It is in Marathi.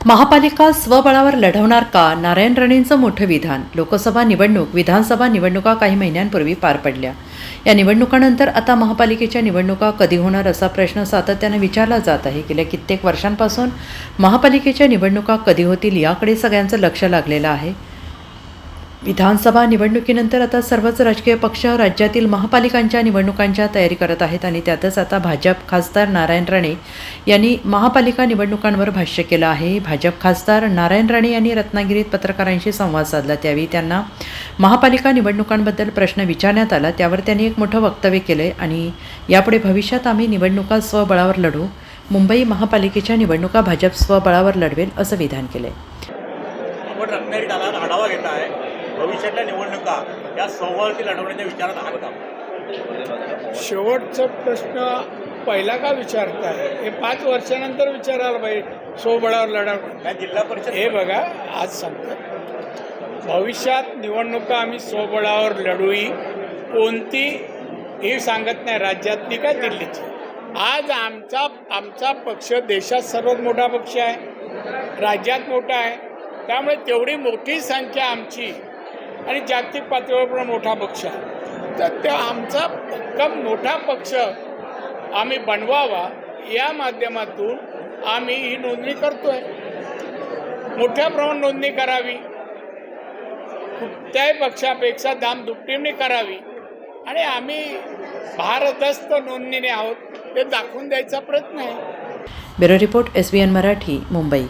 महापालिका स्वबळावर लढवणार का? नारायण राणेंचं मोठं विधान. लोकसभा निवडणूक, विधानसभा निवडणुका काही महिन्यांपूर्वी पार पडल्या. या निवडणुकांनंतर आता महापालिकेच्या निवडणुका कधी होणार असा प्रश्न सातत्याने विचारला जात आहे. गेल्या कित्येक वर्षांपासून महापालिकेच्या निवडणुका कधी होतील याकडे सगळ्यांचं लक्ष लागलेलं आहे. विधानसभा निवडणुकीनंतर आता सर्वच राजकीय पक्ष राज्यातील महापालिकांच्या निवडणुकांच्या तयारी करत आहेत आणि त्यातच आता भाजप खासदार नारायण राणे यांनी महापालिका निवडणुकांवर भाष्य केलं आहे. भाजप खासदार नारायण राणे यांनी रत्नागिरीत पत्रकारांशी संवाद साधला. त्यावेळी त्यांना महापालिका निवडणुकांबद्दल प्रश्न विचारण्यात आला. त्यावर त्यांनी एक मोठं वक्तव्य केलं आणि यापुढे भविष्यात आम्ही निवडणुका स्वबळावर लढू. मुंबई महापालिकेच्या निवडणुका भाजप स्वबळावर लढवेल असं विधान केलंय. आपण रत्नागिरीत आढावा घेत आहे. भविष्यातल्या निवडणुका या स्वबळावरती लढवण्याच्या विचारात आहात का? शेवटचा प्रश्न पहिला का विचारताय? हे 5 वर्षानंतर विचारायला पाहिजे. स्वबळावर लढवणं या जिल्हा परिषद हे बघा, आज सांगतो भविष्यात निवडणुका आम्ही स्वबळावर लढूही. कोणती हे सांगत नाही, राज्यातली का दिल्लीची. आज आमचा पक्ष देशात सर्वात मोठा पक्ष आहे, राज्यात मोठा आहे. त्यामुळे तेवढी मोठी संख्या आमची आणि जागतिक पातळीवर पण मोठा पक्ष आहे. तर त्या आमचा भक्कम मोठा पक्ष आम्ही बनवावा या माध्यमातून आम्ही ही नोंदणी करतोय. मोठ्या प्रमाणात नोंदणी करावी, कुठल्याही पक्षापेक्षा दामदुपटीने करावी आणि आम्ही भारदस्त नोंदणीने आहोत हे दाखवून द्यायचा प्रयत्न आहे. Bureau report SBN Marathi, Mumbai.